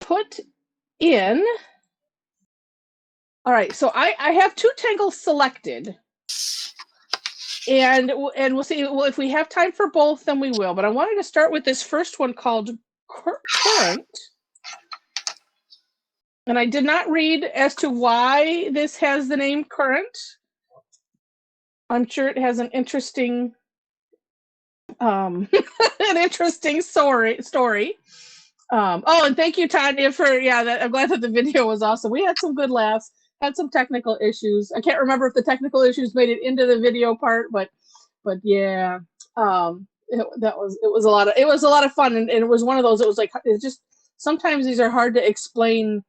put in, all right, so I have 2 tangles selected. And we'll see, well, if we have time for both, then we will. But I wanted to start with this first one called Courant. And I did not read as to why this has the name Courant. I'm sure it has an interesting an interesting story. Oh, and thank you, Tanya, for I'm glad that the video was awesome. We had some good laughs, had some technical issues. I can't remember if the technical issues made it into the video part, but yeah, it was a lot of fun, and it was one of those. It was like, it's just sometimes these are hard to explain,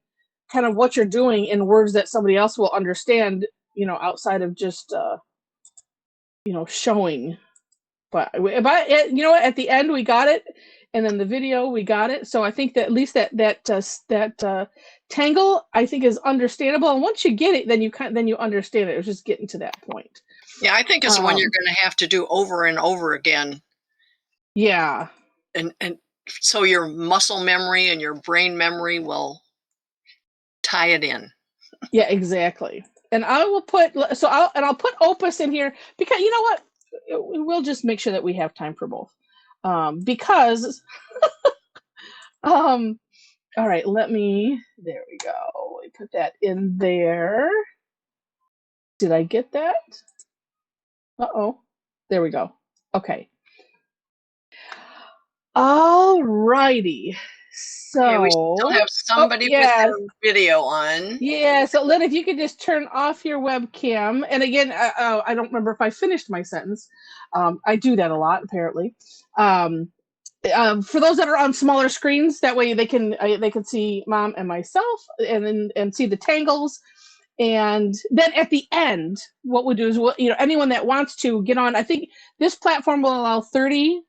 kind of what you're doing in words that somebody else will understand, outside of just showing. But at the end we got it, and then the video we got it. So I think that at least that tangle, I think, is understandable. And once you get it, then you understand it. It was just getting to that point. Yeah, I think it's one you're going to have to do over and over again. Yeah. And so your muscle memory and your brain memory will tie it in. Yeah, exactly. And I will I'll put Opus in here because you know what? We'll just make sure that we have time for both. Because all right, there we go. We put that in there. Did I get that? Uh-oh. There we go. Okay. All righty. So we still have somebody with their video on. Yeah, so Lynn, if you could just turn off your webcam. And again, I don't remember if I finished my sentence. I do that a lot, apparently. For those that are on smaller screens, that way they can see Mom and myself, and see the tangles. And then at the end, what we'll do is, anyone that wants to get on, I think this platform will allow 30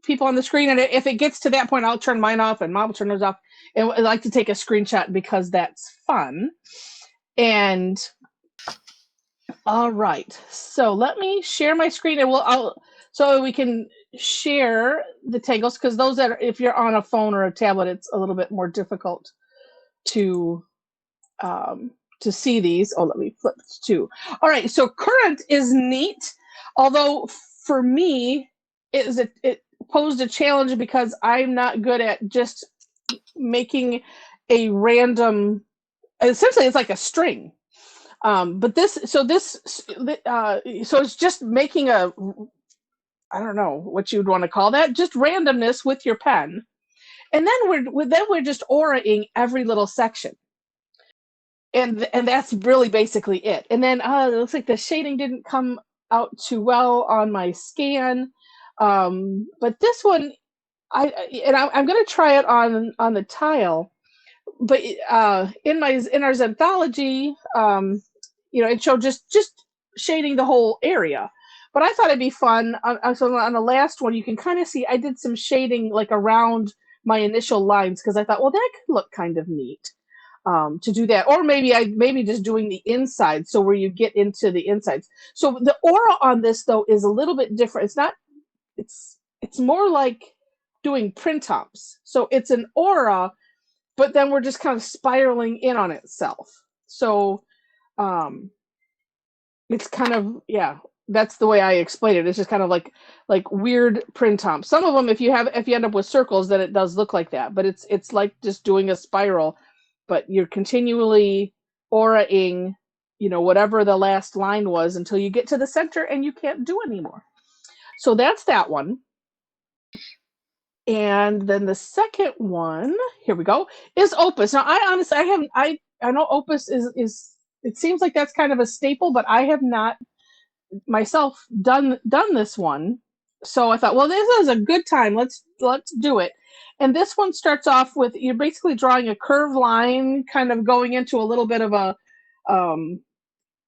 people on the screen, and if it gets to that point, I'll turn mine off and Mom will turn those off. And I'd like to take a screenshot because that's fun. And all right, so let me share my screen, and so we can share the tangles, because those if you're on a phone or a tablet, it's a little bit more difficult to see these. Oh, let me flip to. All right, so Courant is neat, although for me it posed a challenge because I'm not good at just making a random. Essentially, it's like a string. But so it's just making a, I don't know what you'd want to call that, just randomness with your pen, and then we're just auraing every little section, and that's really basically it. And then it looks like the shading didn't come out too well on my scan, but this one I'm going to try it on the tile. But in our Zenthology, it showed just shading the whole area. But I thought it'd be fun. So on the last one, you can kind of see I did some shading like around my initial lines, because I thought, well, that could look kind of neat to do that. Or maybe just doing the inside, so where you get into the insides. So the aura on this, though, is a little bit different. It's more like doing print-ups. So it's an aura, but then we're just kind of spiraling in on itself. So it's kind of, that's the way I explain it. It's just kind of like weird print-ups. Some of them, if you end up with circles, then it does look like that. But it's like just doing a spiral, but you're continually auraing, whatever the last line was, until you get to the center and you can't do anymore. So that's that one. And then the second one, here we go, is Opus. Now, I honestly, I know Opus is it seems like that's kind of a staple, but I have not myself done this one. So I thought, well, this is a good time. Let's do it. And this one starts off with, you're basically drawing a curved line, kind of going into a little bit of a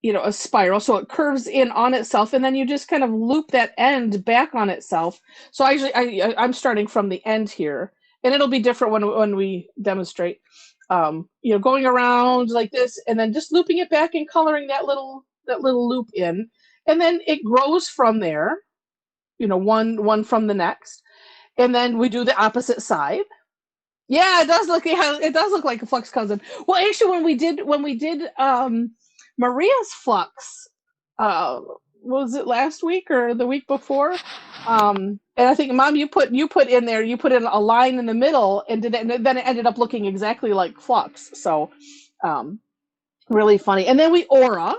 a spiral, so it curves in on itself, and then you just kind of loop that end back on itself. So I'm starting from the end here, and it'll be different when we demonstrate. Going around like this, and then just looping it back and coloring that little loop in, and then it grows from there. One from the next, and then we do the opposite side. Yeah, it does look. Yeah, it does look like a flux cousin. Well, actually, when we did Maria's flux, was it last week or the week before? And I think, Mom, you put in there, you put in a line in the middle, and then it ended up looking exactly like flux. So, really funny. And then we aura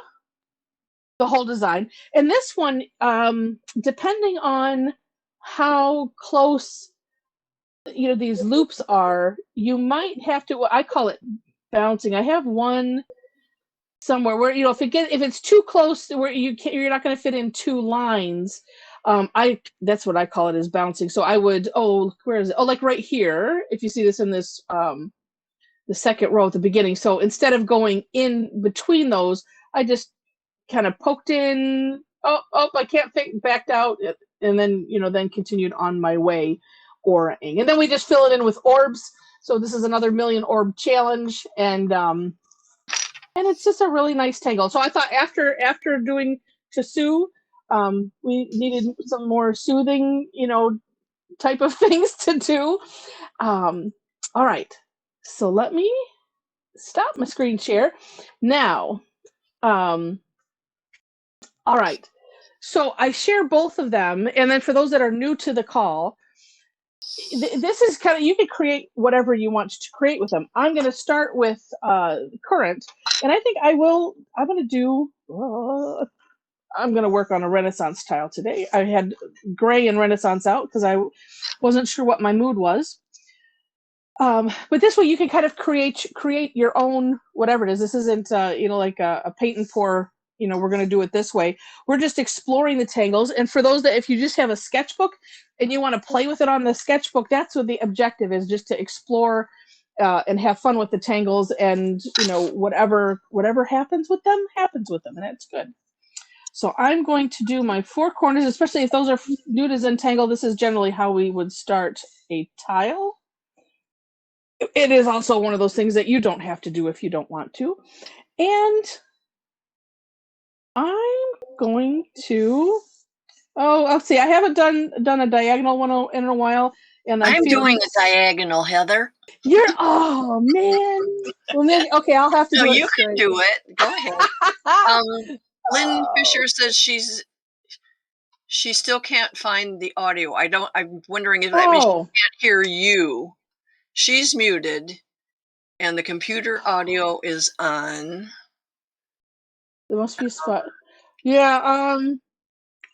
the whole design, and this one, depending on how close these loops are, you might have to, I call it bouncing. I have one somewhere where if it's too close to where you're not going to fit in two lines. That's what I call it, is bouncing. So I would, where is it? Like right here, if you see this in this the second row at the beginning. So instead of going in between those, I just kind of poked in, I can't fit, backed out, and then then continued on my way, oraing. And then we just fill it in with orbs. So this is another million orb challenge, and it's just a really nice tangle. So I thought after doing Chasu, we needed some more soothing, type of things to do. All right, so let me stop my screen share now. All right. So I share both of them, and then for those that are new to the call, this is kind of, you can create whatever you want to create with them. I'm going to start with Courant, and I think I'm going to work on a Renaissance tile today. I had gray and Renaissance out because I wasn't sure what my mood was. But this way you can kind of create your own whatever it is. This isn't like a paint and pour. We're going to do it this way. We're just exploring the tangles. And for those that, if you just have a sketchbook and you want to play with it on the sketchbook, that's what the objective is, just to explore and have fun with the tangles. And whatever happens with them, and that's good. So I'm going to do my four corners, especially if those are new to Zentangle. This is generally how we would start a tile. It is also one of those things that you don't have to do if you don't want to. And I'm going to, let's see, I haven't done a diagonal one in a while. And I'm doing a diagonal, Heather. Oh, man. Well, maybe, okay, I'll have to do it. You can do it. Go ahead. Lynn Fisher says she still can't find the audio. I'm wondering if that means she can't hear you. She's muted, and the computer audio is on. There must be a spot. Yeah,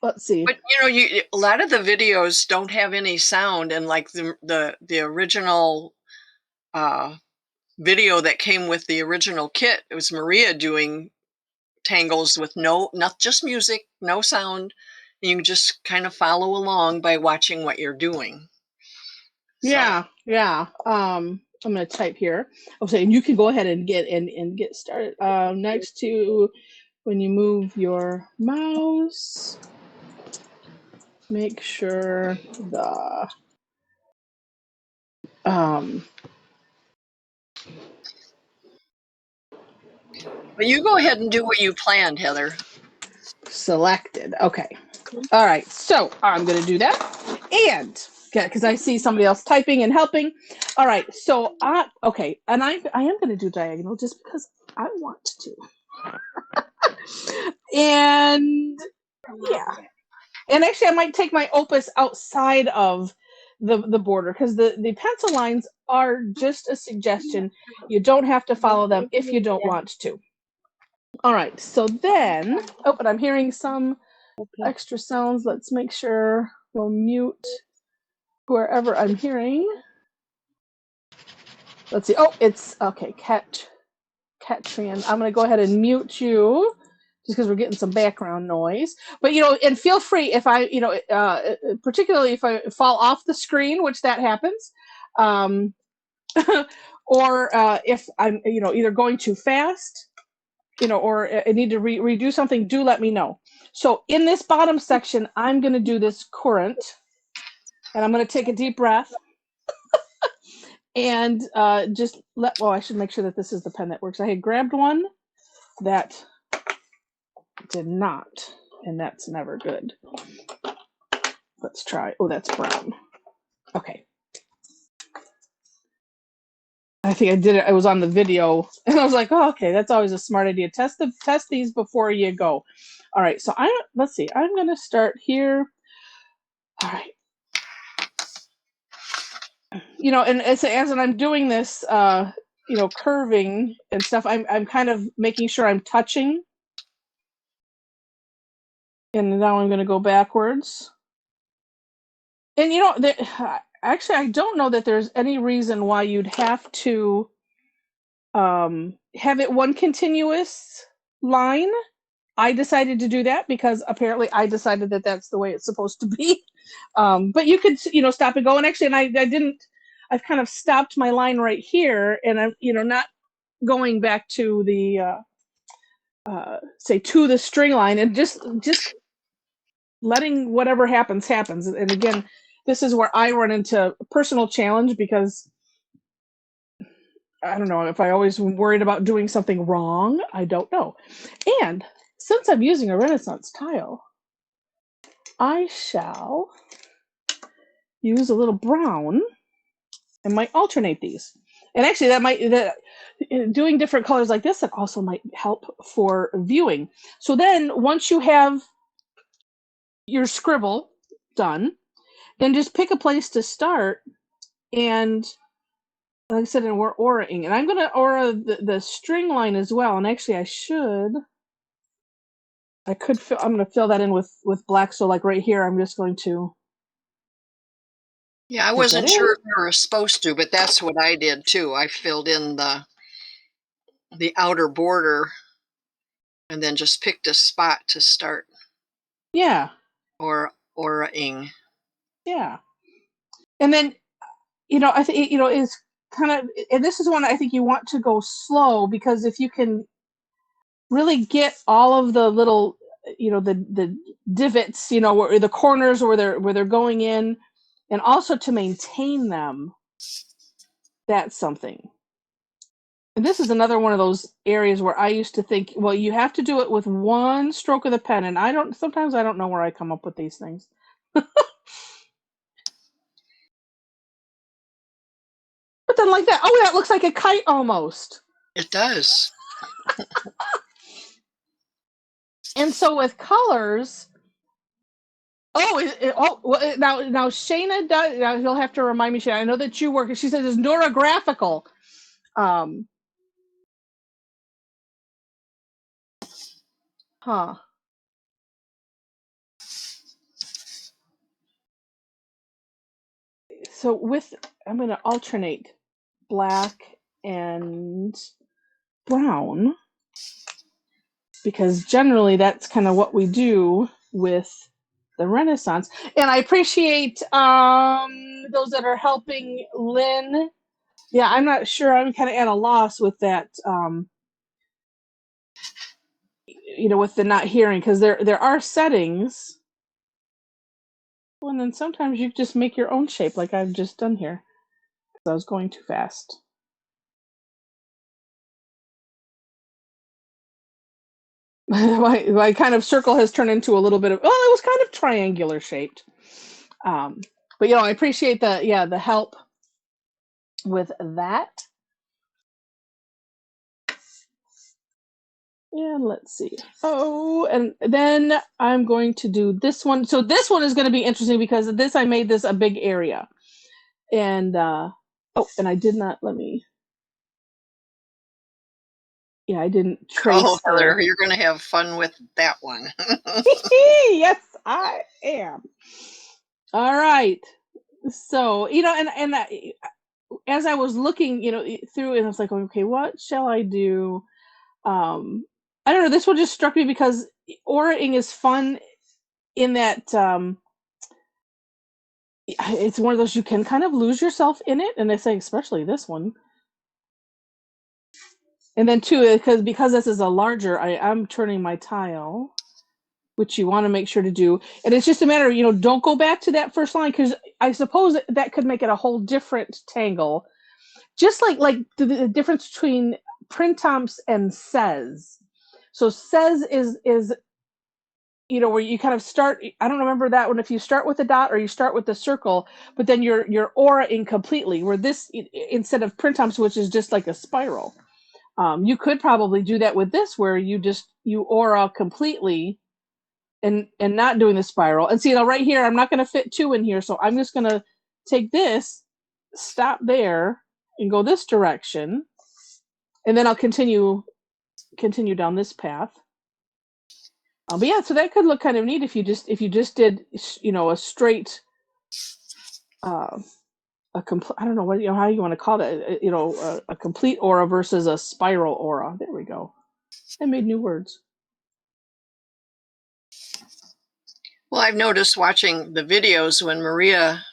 let's see. But a lot of the videos don't have any sound, and like the original video that came with the original kit, it was Maria doing tangles with not just music, no sound. You can just kind of follow along by watching what you're doing. Yeah. I'm gonna type here. Okay, and you can go ahead and get started. Next to when you move your mouse, make sure the But you go ahead and do what you planned, Heather. Selected. Okay. All right. So I'm going to do that. And because I see somebody else typing and helping. All right. So okay. And I am going to do diagonal just because I want to. And yeah. And actually, I might take my Opus outside of the border, because the pencil lines are just a suggestion. You don't have to follow them if you don't want to. All right, so then, but I'm hearing some extra sounds. Let's make sure we'll mute wherever I'm hearing. Let's see. Oh, it's okay. Catrian. I'm going to go ahead and mute you just because we're getting some background noise. But, and feel free if I, particularly if I fall off the screen, which that happens, or if I'm, either going too fast, or I need to redo something, do let me know. So in this bottom section, I'm going to do this Courant, and I'm going to take a deep breath. And I should make sure that this is the pen that works. I had grabbed one that did not, and that's never good. Let's try. Oh, that's brown. Okay. I think I did it. I was on the video, and I was like, "Oh, okay, that's always a smart idea. Test these before you go." All right, so let's see. I'm going to start here. All right. And as I'm doing this, curving and stuff, I'm kind of making sure I'm touching. And now I'm going to go backwards. And actually, I don't know that there's any reason why you'd have to have it one continuous line. I decided to do that because apparently I decided that that's the way it's supposed to be. But you could, stop and go. And actually, I didn't. I've kind of stopped my line right here, and I'm, not going back to the say to the string line, and just letting whatever happens. And again, this is where I run into a personal challenge because I don't know if I always worried about doing something wrong. I don't know. And since I'm using a Renaissance tile, I shall use a little brown and might alternate these. And actually, doing different colors like this, that also might help for viewing. So then once you have your scribble done, then just pick a place to start. And like I said, and we're auraing. And I'm going to aura the string line as well. And actually, I'm going to fill that in with black. So like right here, I'm just going to. Yeah, I wasn't sure if you were supposed to, but that's what I did too. I filled in the outer border and then just picked a spot to start. Yeah. Or auraing. Yeah. And then, I think, is kind of, and this is one I think you want to go slow, because if you can really get all of the little, the divots, where the corners where they're going in, and also to maintain them, that's something. And this is another one of those areas where I used to think, well, you have to do it with one stroke of the pen, and sometimes I don't know where I come up with these things. But then like that, that looks like a kite almost. It does. And so with colors, now Shayna does. Now he'll have to remind me. Shayna, I know that you work. She says it's neurographical. So I'm going to alternate black and brown, because generally that's kind of what we do with the Renaissance. And I appreciate those that are helping Lynn. Yeah, I'm not sure. I'm kind of at a loss with that, with the not hearing, because there are settings. Well, and then sometimes you just make your own shape like I've just done here, because I was going too fast. My kind of circle has turned into a little bit of, it was kind of triangular shaped. But I appreciate the help with that. And let's see. And then I'm going to do this one. So this one is going to be interesting because I made this a big area. And and I did not, I didn't trace. Oh, Heather, you're going to have fun with that one. Yes, I am. All right. So, and as I was looking, through, and I was like, okay, what shall I do? I don't know. This one just struck me because auraing is fun in that it's one of those you can kind of lose yourself in it, and they say especially this one. And then too, because this is a larger, I'm turning my tile, which you want to make sure to do. And it's just a matter of, don't go back to that first line, because I suppose that could make it a whole different tangle. Just like the difference between Printemps and says. So says is you know, where you kind of start, I don't remember that one, if you start with a dot or you start with the circle, but then your aura incompletely, where this, instead of Printemps, which is just like a spiral, you could probably do that with this, where you aura completely and not doing the spiral. And see, now right here, I'm not going to fit 2 in here, so I'm just going to take this, stop there, and go this direction, and then I'll continue down this path. But yeah, so that could look kind of neat if you just did, you know, a straight, I don't know what, you know, how you want to call that, you know, a complete aura versus a spiral aura. There we go. I made new words. Well, I've noticed watching the videos when Maria,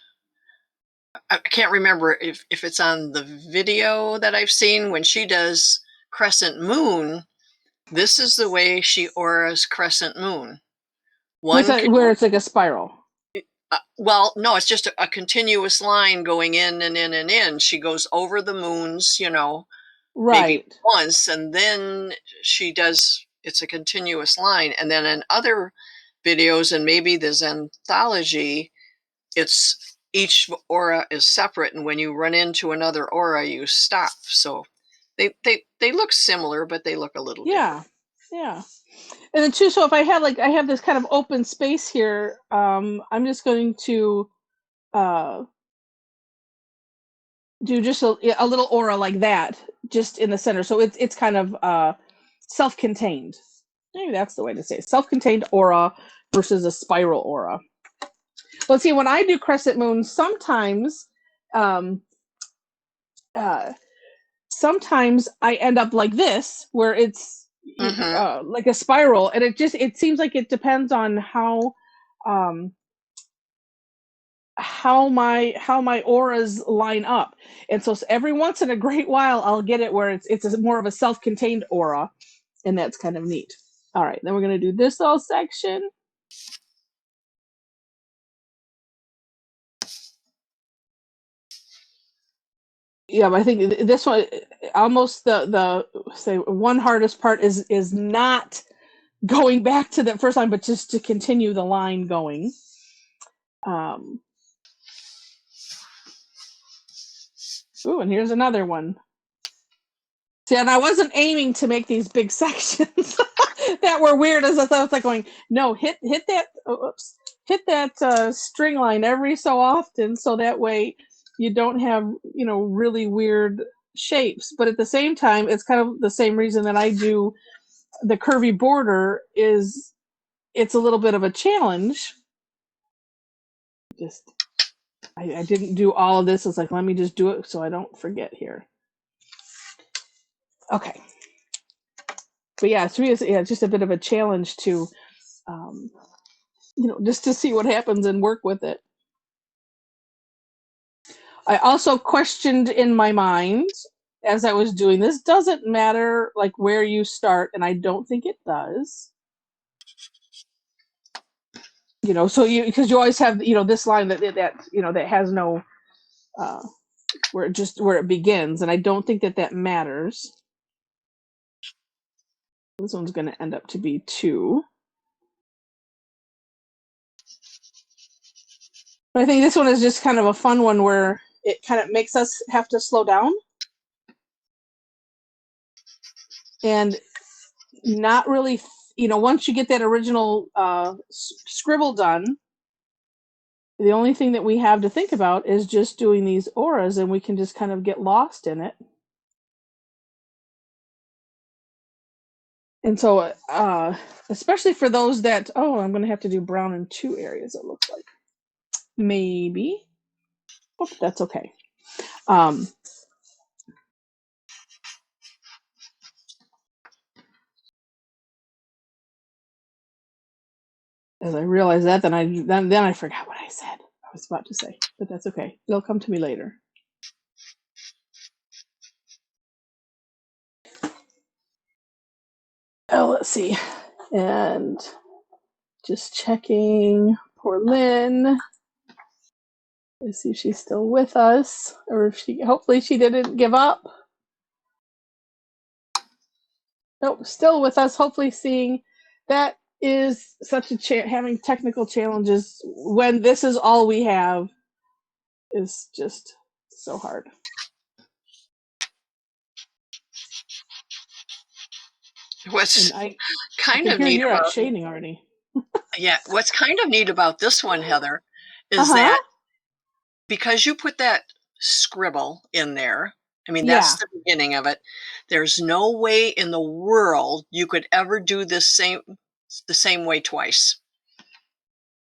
I can't remember if it's on the video that I've seen, when she does crescent moon, this is the way she auras crescent moon. Where it's like a spiral. Well, no, it's just a continuous line going in and in and in. She goes over the moons, you know, right, maybe once, and then she does, it's a continuous line. And then in other videos, and maybe the Zenthology, it's each aura is separate, and when you run into another aura, you stop. So they look similar, but they look a little different. Yeah. And then too, so if I have this kind of open space here, I'm just going to do just a little aura like that, just in the center. So it's kind of self-contained. Maybe that's the way to say it. Self-contained aura versus a spiral aura. Well, see, when I do crescent moon, sometimes sometimes I end up like this, where it's like a spiral, and it seems like it depends on how my auras line up. And so every once in a great while I'll get it where it's more of a self-contained aura, and that's kind of neat. All right, then we're going to do this little section. Yeah, but I think this one, almost the say one hardest part is not going back to that first line, but just to continue the line going. Ooh, and here's another one. See, and I wasn't aiming to make these big sections that were weird, as I thought. I was like going, no, hit that string line every so often, so that way you don't have, you know, really weird shapes. But at the same time, it's kind of the same reason that I do the curvy border, is it's a little bit of a challenge. Just I didn't do all of this. It's like, let me just do it so I don't forget here. Okay. But yeah, it's just a bit of a challenge to, you know, just to see what happens and work with it. I also questioned in my mind as I was doing this, does it matter like where you start? And I don't think it does. You know, so because you always have, you know, this line that you know, that has no where it begins, and I don't think that matters. This one's going to end up to be 2. But I think this one is just kind of a fun one, where it kind of makes us have to slow down and not really, you know, once you get that original scribble done, the only thing that we have to think about is just doing these auras, and we can just kind of get lost in it. And so, especially for those that, I'm going to have to do brown in 2 areas, it looks like. Maybe. Oh, that's okay. As I realized that, then I forgot what I said. I was about to say, but that's okay. It'll come to me later. Oh, let's see. And just checking. Poor Lynn. Let's see if she's still with us, or if hopefully she didn't give up. Nope, still with us. Hopefully seeing that is such a having technical challenges when this is all we have is just so hard. What's kind of hear neat you're about at shading already. what's kind of neat about this one, Heather, is that because you put that scribble in there, I mean, that's the beginning of it. There's no way in the world you could ever do the same way twice.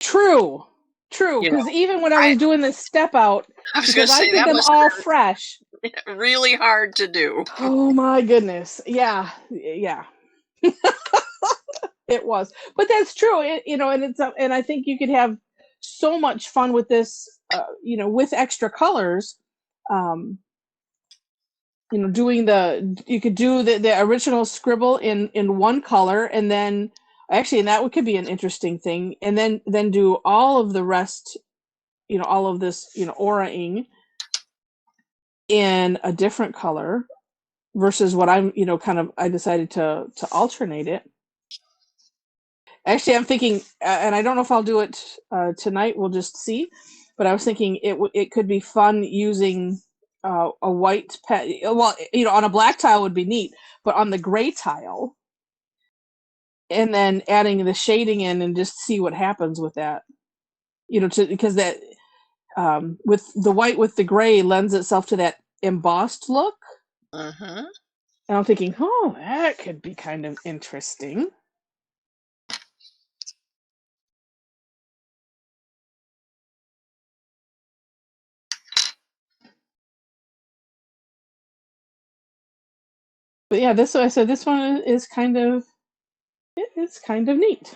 True. Because even when I was doing this step out, I was going to say I did that them was all fresh. Really hard to do. Oh my goodness! Yeah. It was, but that's true. And it's and I think you could have so much fun with this. With extra colors. Doing you could do the original scribble in one color, and then actually, and that could be an interesting thing, and then do all of the rest, all of this, aura-ing in a different color versus what I'm, I decided to alternate it. Actually, I'm thinking, and I don't know if I'll do it tonight. We'll just see. But I was thinking it could be fun using a white well, on a black tile would be neat, but on the gray tile, and then adding the shading in and just see what happens with that. Because that with the white with the gray lends itself to that embossed look. And I'm thinking, oh, that could be kind of interesting. But yeah, this one is kind of neat.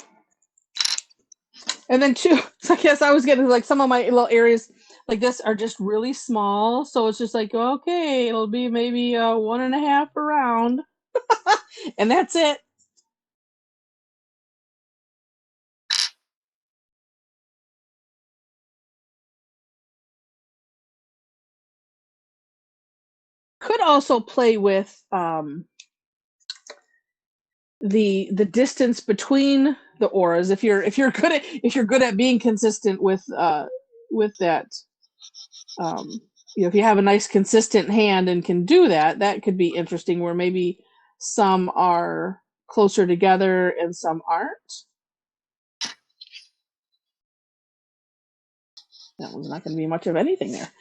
And then too, so I guess I was getting like some of my little areas like this are just really small, so it's just like, okay, it'll be maybe 1.5 around, and that's it. Could also play with the distance between the auras if you're good at being consistent with that. If you have a nice consistent hand and can do that could be interesting, where maybe some are closer together and some aren't. That was not going to be much of anything there.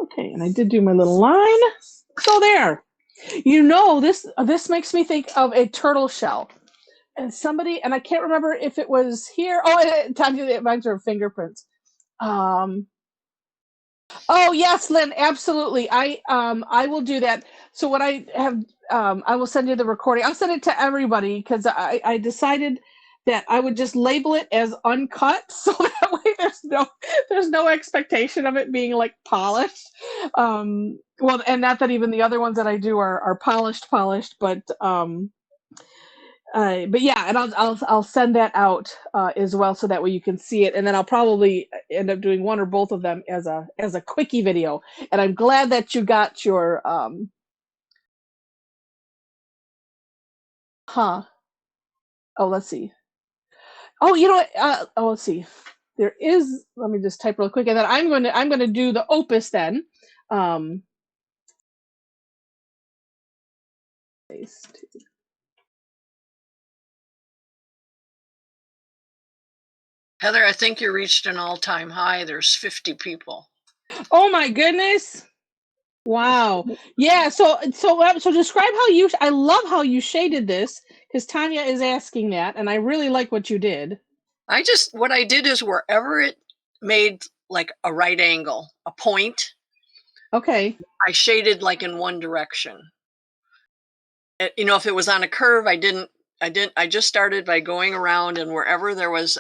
Okay, and I did do my little line. So there. This makes me think of a turtle shell. And I can't remember if it was here. Oh, it reminds me of fingerprints. Oh yes, Lynn, absolutely. I will do that. So what I have, I will send you the recording. I'll send it to everybody because I decided that I would just label it as uncut, so that way there's no expectation of it being like polished. Well, and not that even the other ones that I do are polished, but yeah, and I'll send that out as well, so that way you can see it, and then I'll probably end up doing one or both of them as a quickie video. And I'm glad that you got your Oh, let's see. Oh, you know what? Let's see. There is. Let me just type real quick, and then I'm going to do the Opus then. Heather, I think you reached an all-time high. There's 50 people. Oh my goodness! Wow. Yeah. So describe how you. I love how you shaded this, because Tanya is asking that, and I really like what you did. What I did is wherever it made like a right angle, a point. Okay. I shaded like in one direction. If it was on a curve, I just started by going around, and wherever there was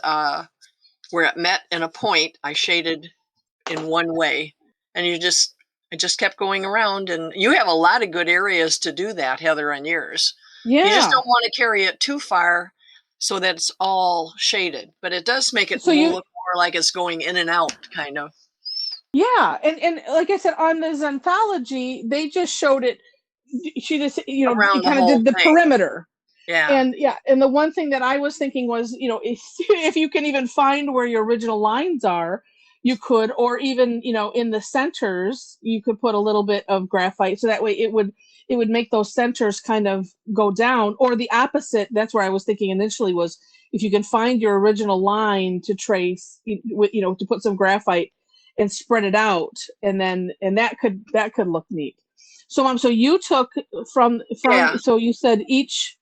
where it met in a point, I shaded in one way. And I just kept going around, and you have a lot of good areas to do that, Heather, on yours. Yeah. You just don't want to carry it too far so that it's all shaded, but it does make it look more like it's going in and out, kind of. Yeah, and like I said, on the Zenthology, they just showed it. She just, kind of did the perimeter. Yeah. And yeah, and the one thing that I was thinking was, if you can even find where your original lines are, you could, or even, in the centers, you could put a little bit of graphite, so that way it would make those centers kind of go down. Or the opposite, that's where I was thinking initially, was if you can find your original line to trace, to put some graphite and spread it out, and that could look neat. So Mom, so you took from Yeah. so you said each.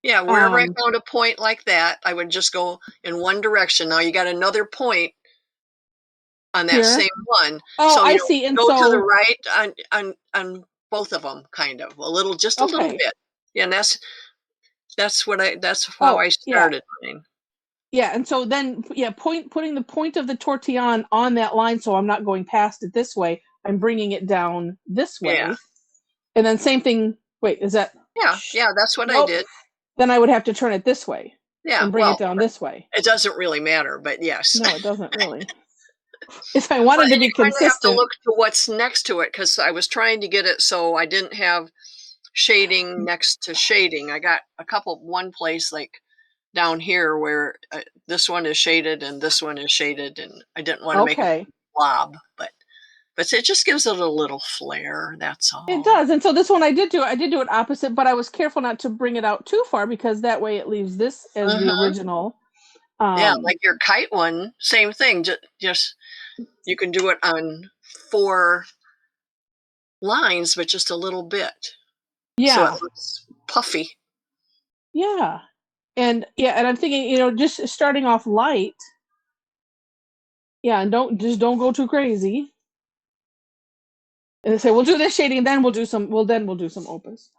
Yeah, wherever I found a point like that, I would just go in one direction. Now you got another point on that Here? same one. Oh, So, I see. And go to the so, right on both of them, kind of. Just a little okay. bit. Yeah, and that's how Oh, I yeah. started mine. Yeah. And so then, putting the point of the tortillon on that line, so I'm not going past it this way. I'm bringing it down this way. Yeah. And then same thing. Wait, is that? Yeah, that's what I Nope. did. Then I would have to turn it this way. Yeah, And bring it down this way. it doesn't really matter, but yes. No, it doesn't really. If I wanted to be You kind of have to consistent. look to what's next to it, because I was trying to get it so I didn't have shading next to shading. I got one place like down here where this one is shaded and this one is shaded, and I didn't want to make it a blob, but it just gives it a little flair. That's all. It does. And so this one I did do it opposite, but I was careful not to bring it out too far, because that way it leaves this as the original. Yeah, like your kite one, same thing. Just you can do it on 4 lines, but just a little bit. Yeah. So it looks puffy. Yeah. And I'm thinking, just starting off light. Yeah, and don't go too crazy. And say we'll do this shading, and then we'll do some opus.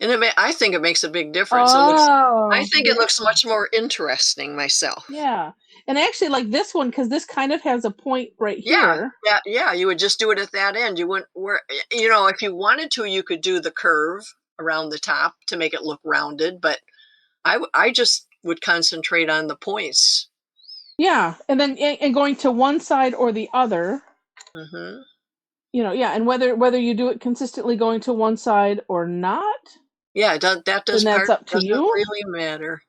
And I think it makes a big difference. I think it looks much more interesting myself. Yeah. And actually, like this one, because this kind of has a point right here. Yeah, you would just do it at that end. You wouldn't if you wanted to, you could do the curve around the top to make it look rounded, but I just would concentrate on the points. Yeah, and then going to one side or the other. Mm-hmm. And whether you do it consistently going to one side or not. Yeah, that doesn't up to you. Really matter.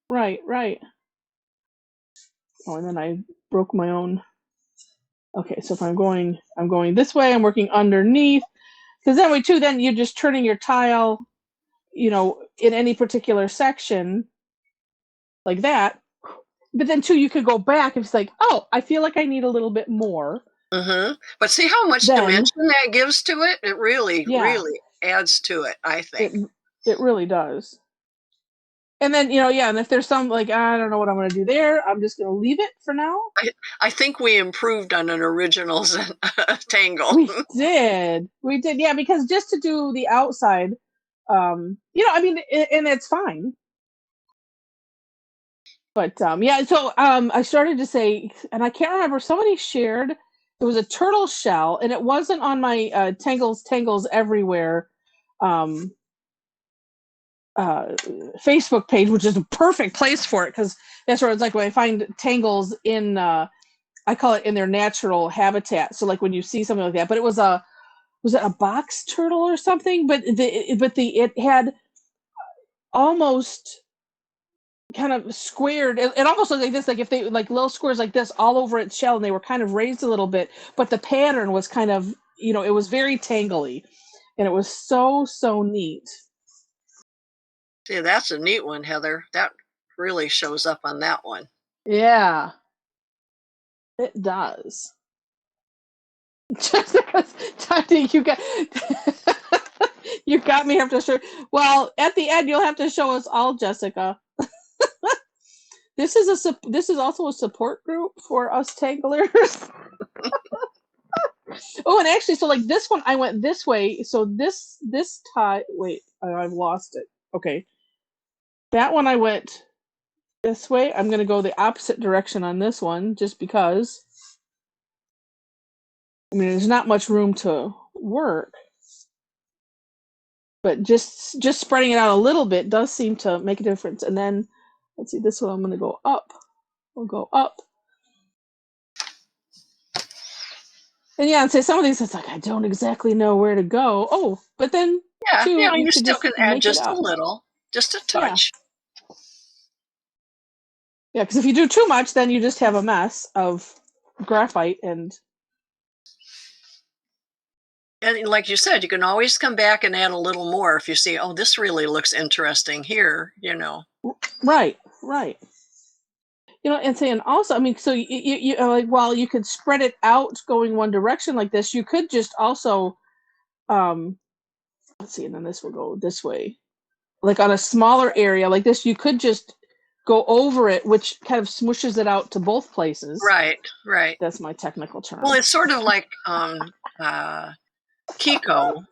Right. Oh, and then I broke my own. Okay, so if I'm going this way, I'm working underneath, because that way too, then you're just turning your tile, in any particular section, like that. But then too, you could go back if it's like, oh, I feel like I need a little bit more. Mm-hmm. But see how much dimension that gives to it? It really adds to it, I think. It really does. And then, and if there's some, like, I don't know what I'm going to do there, I'm just going to leave it for now. I think we improved on an original tangle. We did, yeah, because just to do the outside, and it's fine. But, so I started to say, and I can't remember, somebody shared, it was a turtle shell, and it wasn't on my Tangles Everywhere Facebook page, which is a perfect place for it, because that's where it's like when I find tangles in, I call it in their natural habitat. So like when you see something like that, but it was it a box turtle or something? But it had almost kind of squared. It almost looked like this, like if they like little squares like this all over its shell, and they were kind of raised a little bit, but the pattern was kind of, it was very tangly, and it was so neat. Yeah, that's a neat one, Heather. That really shows up on that one. Yeah, it does. Jessica's Tati, you got me after sure. Well, at the end, you'll have to show us all, Jessica. This is also a support group for us tanglers. Oh, and actually, so like this one, I went this way. So this tie. Wait, I've lost it. Okay. That one I went this way. I'm going to go the opposite direction on this one, just because. I mean, there's not much room to work. But just spreading it out a little bit does seem to make a difference. And then, let's see, this one I'm going to go up. We'll go up. And yeah, and say some of these, it's like, I don't exactly know where to go. Oh, but then Yeah, yeah, you you could still just can add make it just a up. little, just a Yeah. touch. Yeah, because if you do too much, then you just have a mess of graphite and. And like you said, you can always come back and add a little more if you see, oh, this really looks interesting here, you know. Right, right. You know, and saying also, I mean, so you like while you could spread it out going one direction like this, you could just also, let's see, and then this will go this way, like on a smaller area like this, you could just go over it, which kind of smooshes it out to both places. Right, right. That's my technical term. Well, it's sort of like Kiko.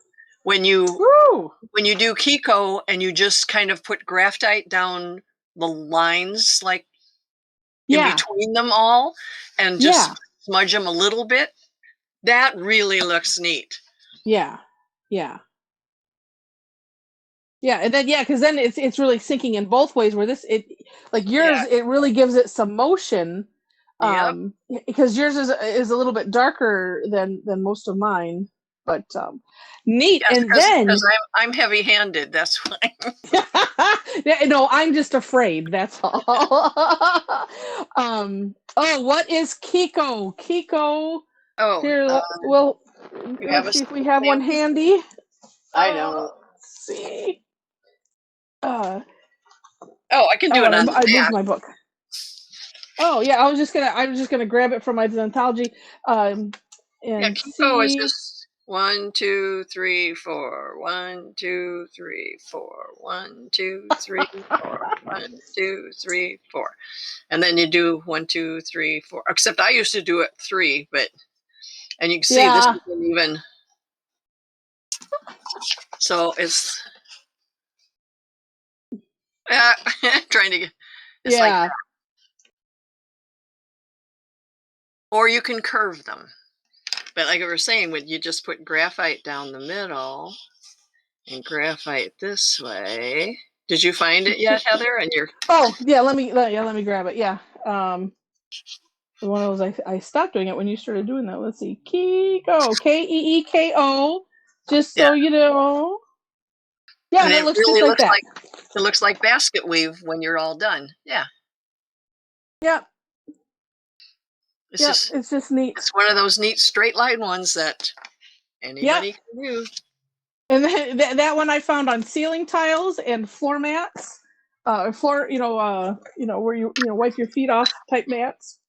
When you Woo! do Kiko and you just kind of put graphite down the lines, like in Yeah, between them all, and yeah, just smudge them a little bit, that really looks neat. yeah, yeah. Yeah, and then because then it's really sinking in both ways. Where this like yours, Yeah. it really gives it some motion. Yep. Because yours is a little bit darker than most of mine, but neat. Yes, And then because I'm heavy-handed. That's why. yeah, no, I'm just afraid. That's all. Oh, what is Kiko? Kiko. Oh, Here, well, you have let's a see if we have one sample? handy. I don't. Let's see. Uh, Oh, I can do it on the I moved back. my book. Oh yeah, I was just gonna grab it from my Zentology, and Yeah, Kiko is see. just 1, 2, 3, 4. 1, 2, 3, 4. 1, 2, 3, 4. 1, 2, 3, 4. And then you do 1, 2, 3, 4. Except I used to do it 3, but and you can see this Yeah, isn't even. So it's trying to get. It's like yeah. that. Or you can curve them. But like I was saying, when you just put graphite down the middle and graphite this way. Did you find it yet, Heather? And you're. Oh yeah, let me grab it. Yeah. One of those I stopped doing it when you started doing that. Let's see, Kiko, Keeko. Just Yeah. so you know. Yeah, And and it it looks just really like looks that. like basket weave when you're all done. Yeah. Yep, It's yep. just It's just neat. it's one of those neat straight line ones that Yep. anybody can do. And then, that one I found on ceiling tiles and floor mats, floor, where you wipe your feet off type mats.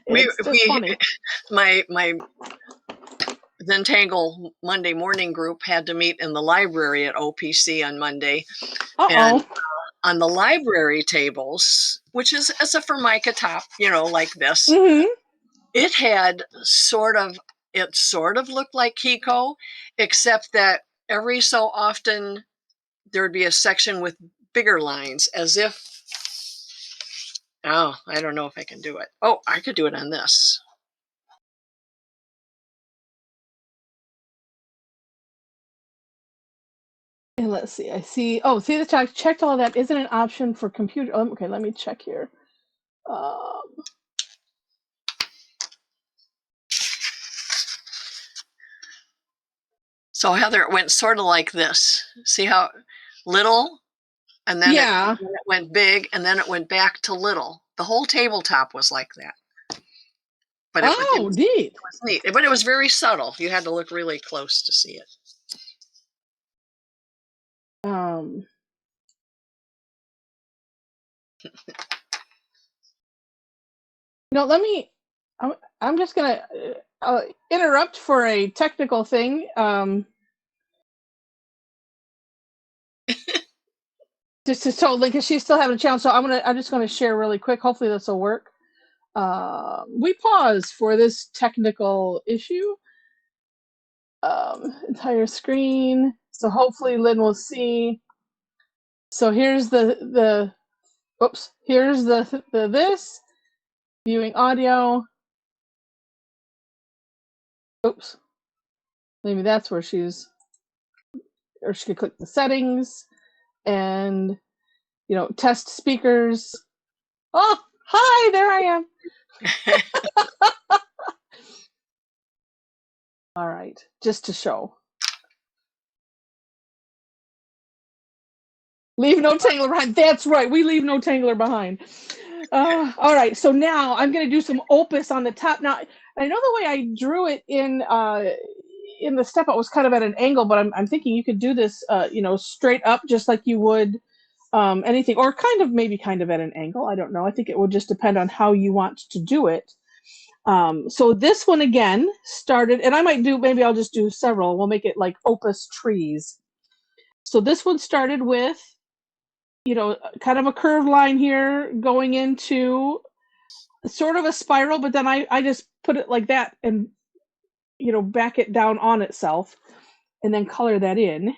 It's just funny. My Zentangle Monday morning group had to meet in the library at OPC on Monday, and on the library tables, which is as a Formica top, like this, it had it sort of looked like Kiko, except that every so often there would be a section with bigger lines, as if, oh, I don't know if I can do it. Oh, I could do it on this. And let's see. I see. Oh, see the I checked all that. Isn't an option for computer. Oh, okay, let me check here. So Heather, it went sort of like this. See how little, and then it went big, and then it went back to little. The whole tabletop was like that. But it was neat. But it was very subtle. You had to look really close to see it. Let me. I'm just gonna interrupt for a technical thing. Just to totally, because she's still having a challenge. So I'm just gonna share really quick. Hopefully this will work. We pause for this technical issue. Entire screen. So hopefully Lynn will see. So here's the oops. Here's the this viewing audio. Oops. Maybe that's where she's, or she could click the settings and test speakers. Oh, hi, there I am. All right, just to show. Leave no tangler behind. That's right. We leave no tangler behind. All right. So now I'm going to do some opus on the top. Now, I know the way I drew it in the step out was kind of at an angle, but I'm thinking you could do this, straight up, just like you would anything, or maybe kind of at an angle. I don't know. I think it would just depend on how you want to do it. So this one again started, and maybe I'll just do several. We'll make it like Opus Trees. So this one started with, kind of a curved line here going into sort of a spiral, but then I just put it like that and, back it down on itself and then color that in.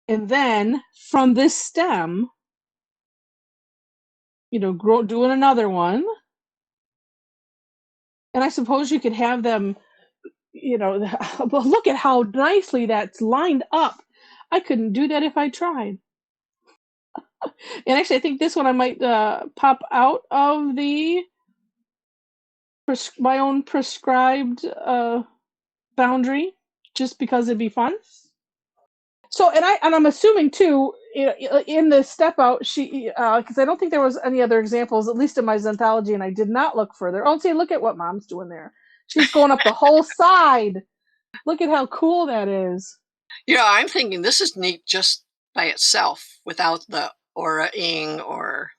And then from this stem, doing another one. And I suppose you could have them, but look at how nicely that's lined up. I couldn't do that if I tried. And actually, I think this one I might pop out of my own prescribed boundary, just because it'd be fun. So, and I'm assuming too, in the step out, she, because I don't think there was any other examples, at least in my Zenthology, and I did not look further. Oh, see, look at what Mom's doing there. She's going up the whole side. Look at how cool that is. I'm thinking this is neat just by itself without the aura-ing or.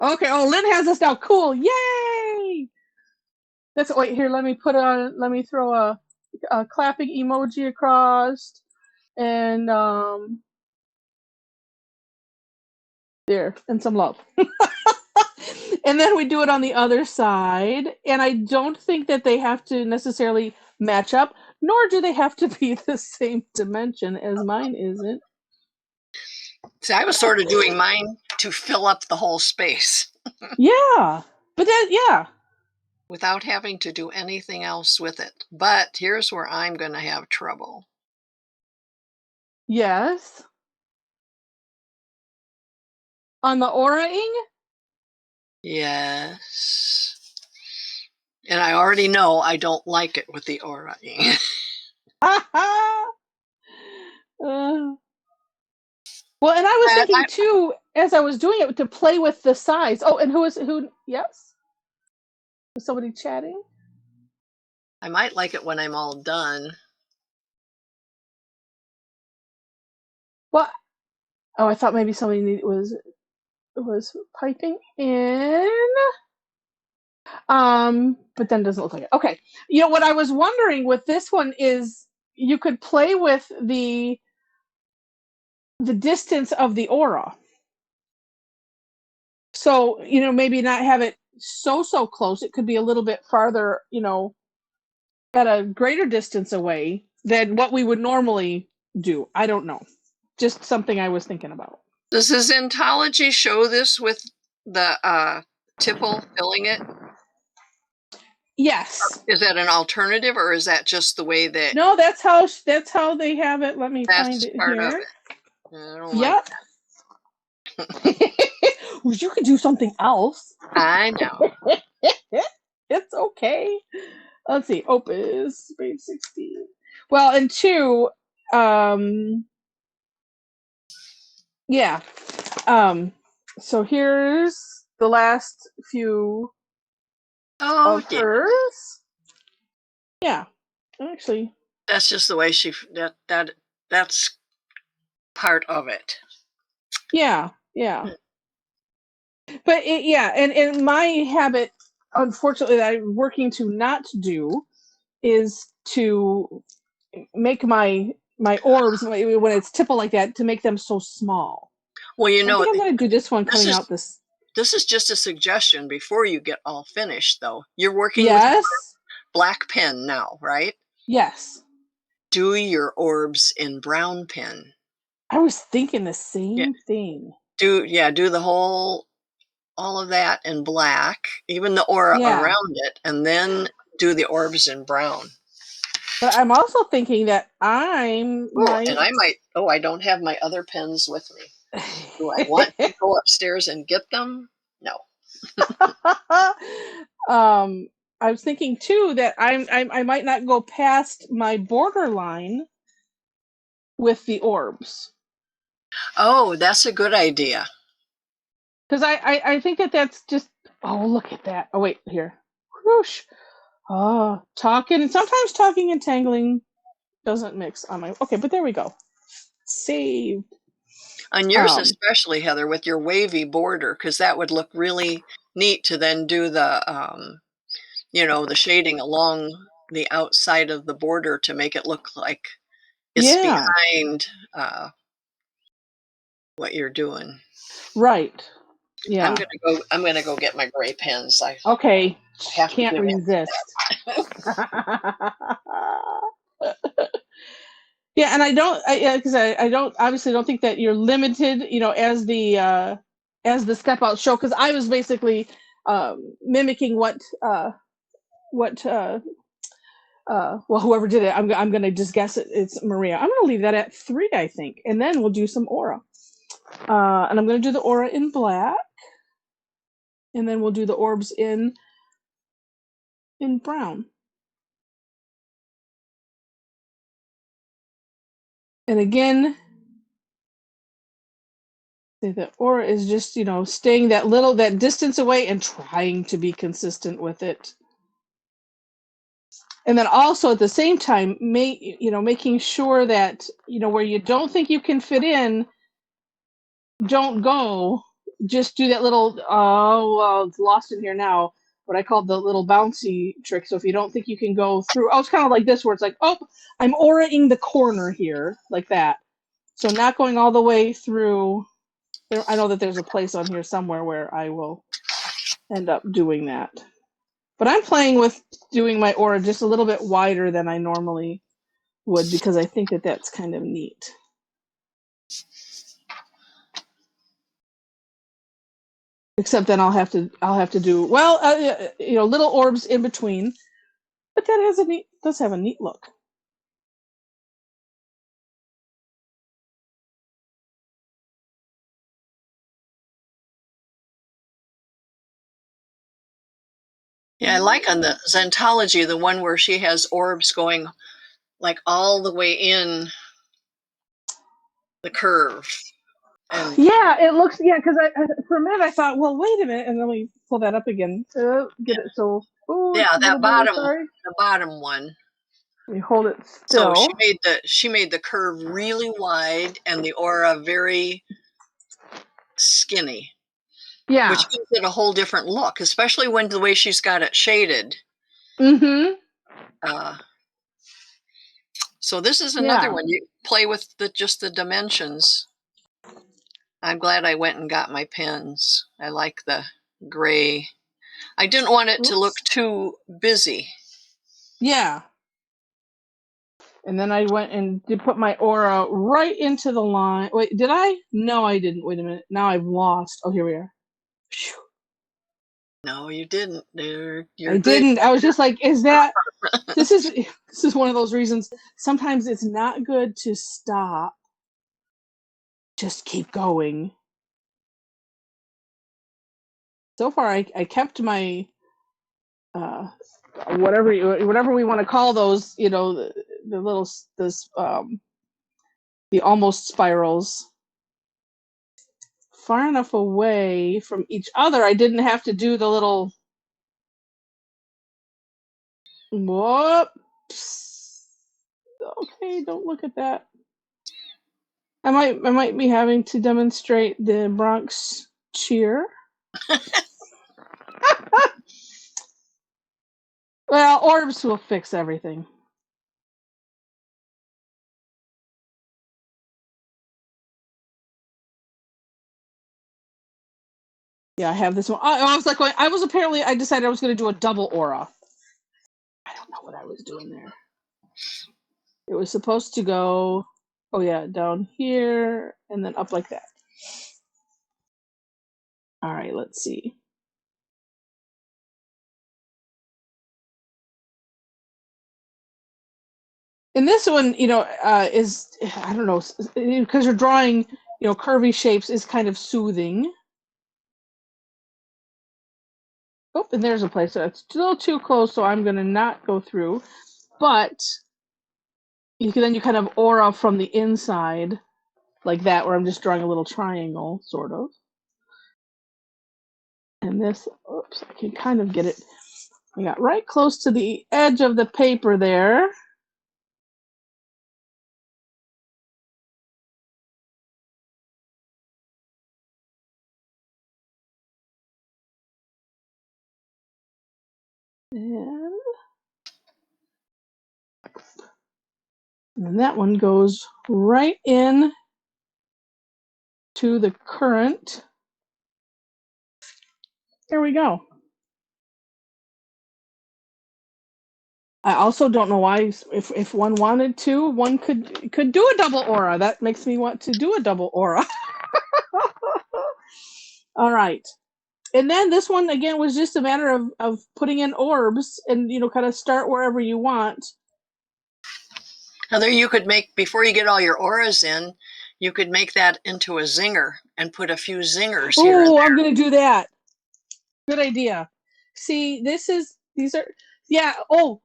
Okay. Oh, Lynn has us now. Cool. Yay! Wait, here, let me throw a clapping emoji across, and there, and some love. And then we do it on the other side, and I don't think that they have to necessarily match up, nor do they have to be the same dimension, as mine isn't. See, I was sort of doing mine to fill up the whole space. Yeah, but yeah. Without having to do anything else with it. But here's where I'm going to have trouble. Yes. On the aura-ing? Yes. And I already know I don't like it with the aura-ing. Well, and I was thinking too, as I was doing it, to play with the size. Oh, and who? Yes? Was somebody chatting? I might like it when I'm all done. What? Oh, I thought maybe somebody was piping in. But then it doesn't look like it. Okay. What I was wondering with this one is you could play with the distance of the aura. So, maybe not have it so close. It could be a little bit farther, at a greater distance away than what we would normally do. I don't know. Just something I was thinking about. Does the Zentology show this with the tipple filling it? Yes. Is that an alternative, or is that just the way that? No, that's how they have it. Let me find it part here. Of it. I don't yep. Well, you could do something else. I know. It's okay. Let's see. Opus, page 16. Well, and 2, yeah. So here's the last few of hers. Yeah. Actually. That's just the way that's part of it. Yeah. But and my habit, unfortunately, that I'm working to not do is to make my orbs, when it's tipple like that, to make them so small. Well, I think I'm going to do this one coming out this. This is just a suggestion before you get all finished, though. You're working with black pen now, right? Yes. Do your orbs in brown pen. I was thinking the same thing. Do the whole, all of that in black, even the aura around it, and then do the orbs in brown. But I'm also thinking that I don't have my other pens with me. Do I want to go upstairs and get them? No. I was thinking too that I might not go past my border line with the orbs. Oh, that's a good idea. Because I think that's just, oh, look at that. Oh, wait, here. Whoosh. Oh, sometimes talking and tangling doesn't mix on my, okay, but there we go. Saved. On yours especially, Heather, with your wavy border, because that would look really neat to then do the, the shading along the outside of the border to make it look like it's behind what you're doing. Right. Yeah. I'm gonna go get my gray pens. Okay. Can't resist. Yeah, and I don't obviously don't think that you're limited, as the step out show, because I was basically mimicking what whoever did it, I'm gonna just guess it's Maria. I'm gonna leave that at 3, I think, and then we'll do some aura. And I'm gonna do the aura in black, and then we'll do the orbs in brown. And again, the aura is just, staying that distance away and trying to be consistent with it. And then also at the same time, making sure that, where you don't think you can fit in, don't go. Just do that little, it's lost in here now, what I call the little bouncy trick. So if you don't think you can go through, it's kind of like this, where it's like, oh, I'm auraing the corner here, like that. So not going all the way through. I know that there's a place on here somewhere where I will end up doing that. But I'm playing with doing my aura just a little bit wider than I normally would, because I think that that's kind of neat. Except then I'll have to do little orbs in between. But that does have a neat look. Yeah, I like on the Zentology, the one where she has orbs going like all the way in the curve. And yeah, it looks, because for a minute I thought, well, wait a minute, and then we pull that up again. Get it so. The bottom one. We hold it still. So she made the curve really wide and the aura very skinny. Yeah. Which gives it a whole different look, especially when the way she's got it shaded. Mm-hmm. So this is another one. You play with just the dimensions. I'm glad I went and got my pens. I like the gray. I didn't want it to look too busy. Yeah. And then I went and did put my aura right into the line. Wait, did I? No, I didn't. Wait a minute. Now I've lost. Oh, here we are. Whew. No, you didn't. I didn't. I was just like, is that... This is one of those reasons. Sometimes it's not good to stop. Just keep going. So far, I kept my... whatever we want to call those, the little the almost spirals, far enough away from each other. I didn't have to do the little whoops. Okay, don't look at that. I might be having to demonstrate the Bronx cheer. Well, orbs will fix everything. Yeah, I have this one. I was like, I decided I was going to do a double aura. I don't know what I was doing there. It was supposed to go, down here and then up like that. All right, let's see. And this one, is, I don't know, because you're drawing, curvy shapes, is kind of soothing. Oh, and there's a place that's a little too close, so I'm going to not go through. But you kind of aura from the inside, like that, where I'm just drawing a little triangle, sort of. And this, oops, I can kind of get it. I got right close to the edge of the paper there. And that one goes right in to the current. There we go. I also don't know why, if one wanted to, one could do a double aura. That makes me want to do a double aura. All right. And then this one, again, was just a matter of putting in orbs and, kind of start wherever you want. Heather, you could make, before you get all your auras in, you could make that into a zinger and put a few zingers here. Oh, I'm going to do that. Good idea. See, these are, yeah. Oh,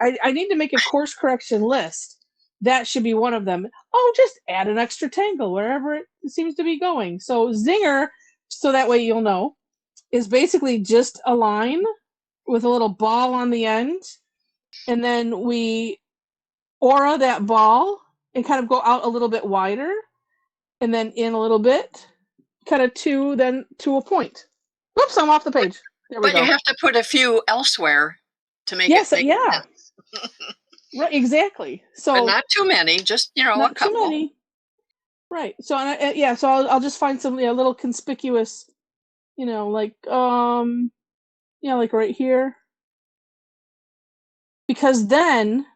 I need to make a course correction list. That should be one of them. Oh, just add an extra tangle wherever it seems to be going. So zinger, so that way you'll know, is basically just a line with a little ball on the end. And then we aura that ball and kind of go out a little bit wider and then in a little bit, kind of to a point. Whoops, I'm off the page. There we go. But you have to put a few elsewhere to make it make sense. Right, exactly. So, but not too many, just, not a couple. too many. Right. So, so I'll just find some a little conspicuous, like like right here. Because then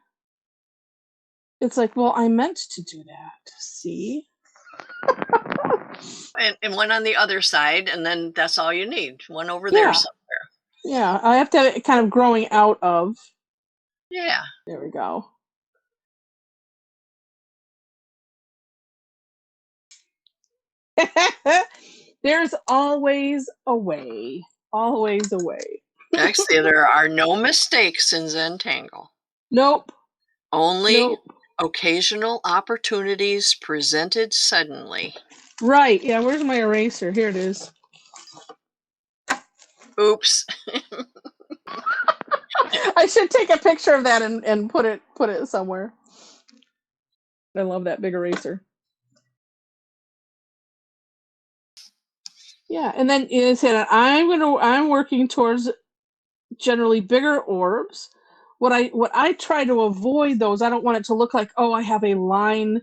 it's like, well, I meant to do that. See? And one on the other side, and then that's all you need. One over there somewhere. Yeah, I have to have it kind of growing out of. Yeah. There we go. There's always a way. Always a way. Actually, there are no mistakes in Zentangle. Nope. Only occasional opportunities presented suddenly. Right. Yeah, where's my eraser? Here it is. Oops. I should take a picture of that and put it somewhere. I love that big eraser. Yeah, and then I'm working towards generally bigger orbs. What I try to avoid those, I don't want it to look like, oh, I have a line,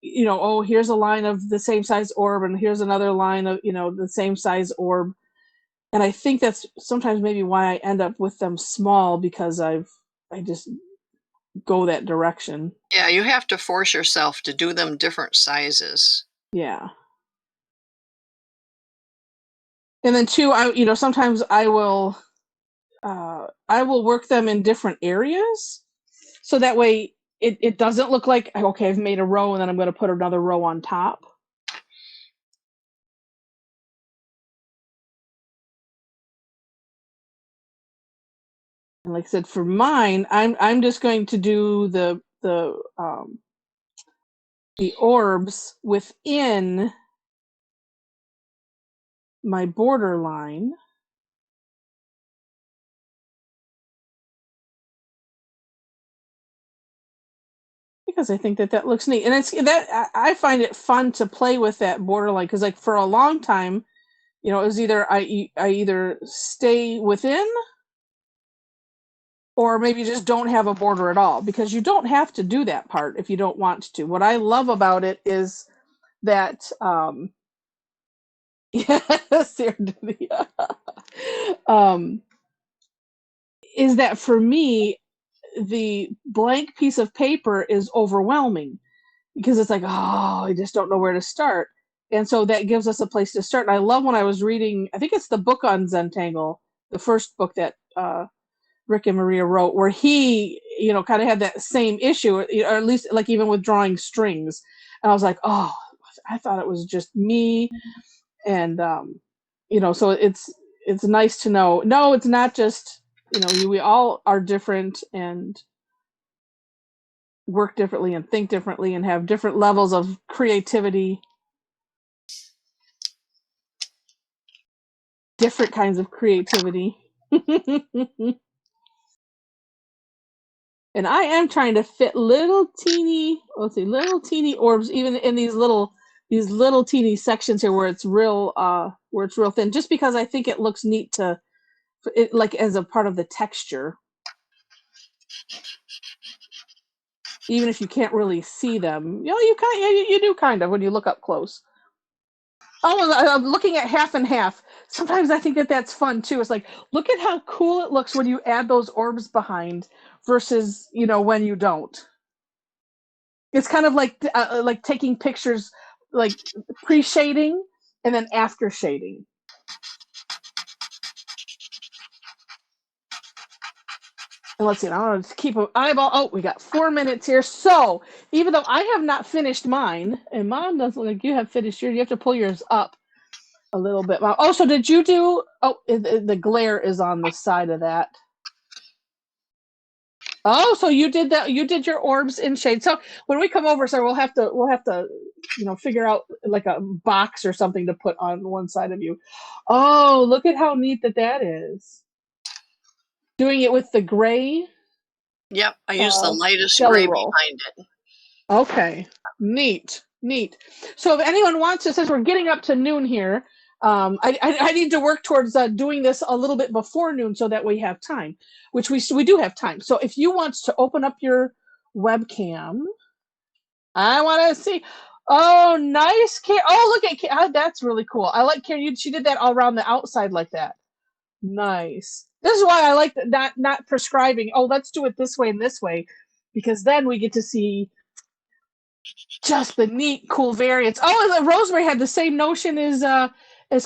oh, here's a line of the same size orb and here's another line of, the same size orb. And I think that's sometimes maybe why I end up with them small, because I just go that direction. Yeah, you have to force yourself to do them different sizes. Yeah. And then too, sometimes I will work them in different areas, so that way it doesn't look like, okay, I've made a row and then I'm going to put another row on top. And like I said, for mine, I'm just going to do the orbs within my border line. Because I think that looks neat, and it's that I find it fun to play with that borderline, because like for a long time, it was either I either stay within, or maybe just don't have a border at all, because you don't have to do that part if you don't want to. What I love about it is that is that for me, the blank piece of paper is overwhelming, because it's like, oh, I just don't know where to start. And so that gives us a place to start. And I love when I was reading, I think it's the book on Zentangle, the first book that Rick and Maria wrote, where he, kind of had that same issue, or at least like even with drawing strings. And I was like, oh, I thought it was just me. And, so it's nice to know. No, it's not just, we all are different and work differently and think differently and have different levels of creativity, different kinds of creativity. And I am trying to fit little teeny orbs even in these little teeny sections here where it's real thin, just because I think it looks neat to it, like as a part of the texture, even if you can't really see them. You do kind of when you look up close. Oh, I'm looking at half and half. Sometimes I think that's fun too. It's like, look at how cool it looks when you add those orbs behind versus, when you don't. It's kind of like taking pictures, like pre-shading and then after shading. And let's see, I want to keep an eyeball. Oh, we got 4 minutes here. So even though I have not finished mine, and Mom doesn't look like you have finished yours, you have to pull yours up a little bit. Oh, so did you do? Oh, the glare is on the side of that. Oh, so you did that. You did your orbs in shade. So when we come over, sir, we'll have to, figure out like a box or something to put on one side of you. Oh, look at how neat that is. Doing it with the gray. Yep, I use the lightest gray behind it. Okay, neat. So if anyone wants to, since we're getting up to noon here, I need to work towards doing this a little bit before noon so that we have time, which we do have time. So if you want to open up your webcam, I want to see. Oh, nice, Karen. Oh, look at Karen. That's really cool. I like Karen. She did that all around the outside like that. Nice. This is why I like not prescribing. Oh, let's do it this way and this way, because then we get to see just the neat, cool variants. Oh, and Rosemary had the same notion as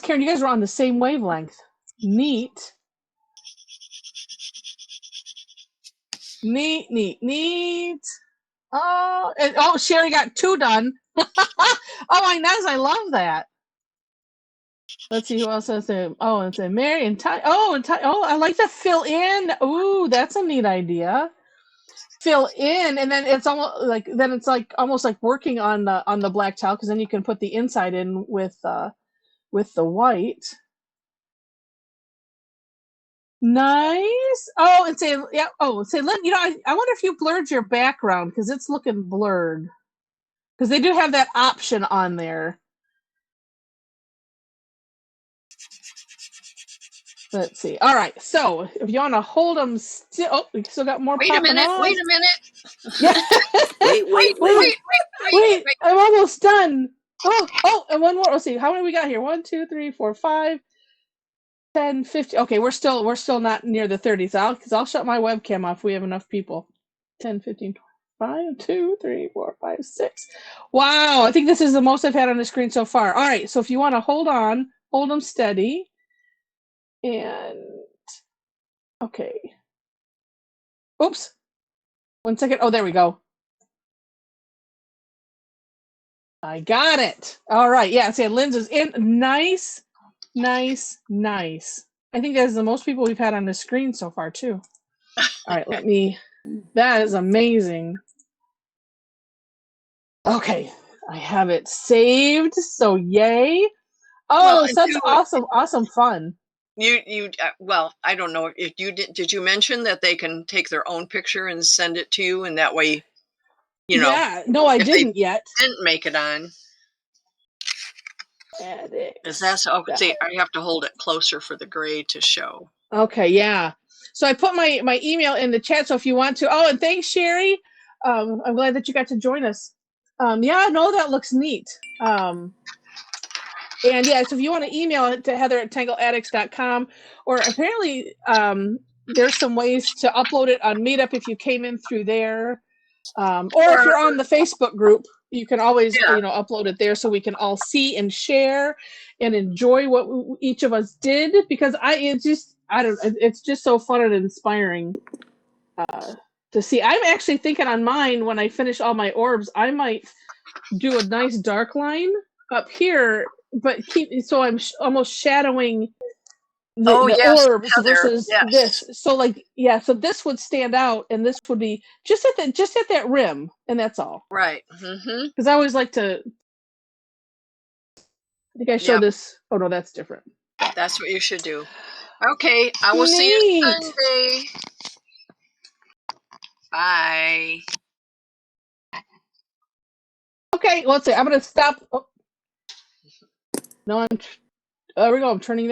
Karen. You guys were on the same wavelength. Neat. Oh, and Sherry got 2 done. Oh, Inez, I love that. Let's see who else has it. Oh, it's a Mary and Ty. Oh, I like the fill in. Ooh, that's a neat idea. Fill in, and then it's almost like working on the black tile, because then you can put the inside in with the white. Nice. Oh, and say, yeah. Oh, say, Lynn, I wonder if you blurred your background because it's looking blurred. Because they do have that option on there. Let's see. All right. So if you want to hold them still, oh, we still got more. Wait a minute. Yeah. wait. I'm almost done. Oh, and one more. Let's see. How many we got here? 1, 2, 3, 4, 5, 10, 15. Okay, we're still not near the 30. So I'll shut my webcam off. We have enough people. 10, 15, 5, 2, 3, 4, 5, 6. Wow, I think this is the most I've had on the screen so far. All right, so if you want to hold them steady. And okay. Oops. 1 second. Oh, there we go. I got it. All right. Yeah, see, Lynn's is in. Nice. I think that's the most people we've had on the screen so far, too. All right, that is amazing. Okay, I have it saved, so yay. Oh, such awesome fun. You well, I don't know if you did you mention that they can take their own picture and send it to you, and that way, Yeah, no, I didn't yet. Didn't make it on. Edit. Is that so? See, I have to hold it closer for the gray to show. Okay, yeah. So I put my email in the chat, so if you want to. Oh, and thanks, Sherry. I'm glad that you got to join us. Yeah, no, that looks neat. And yeah, so if you want to email it to heather@tangleaddicts.com, or apparently there's some ways to upload it on Meetup if you came in through there. Or if you're on the Facebook group, you can always upload it there so we can all see and share and enjoy what each of us did, because it's just so fun and inspiring to see. I'm actually thinking on mine, when I finish all my orbs, I might do a nice dark line up here, but so I'm almost shadowing the yes, orbs Heather. versus Yes. this. So like, yeah, so this would stand out, and this would be just at that rim, and that's all. Right. Mm-hmm. Because I always like to. I think I showed this. Oh no, that's different. That's what you should do. Okay, I will see you Sunday. Bye. Okay, let's see. I'm gonna stop. Oh. No, there we go. I'm turning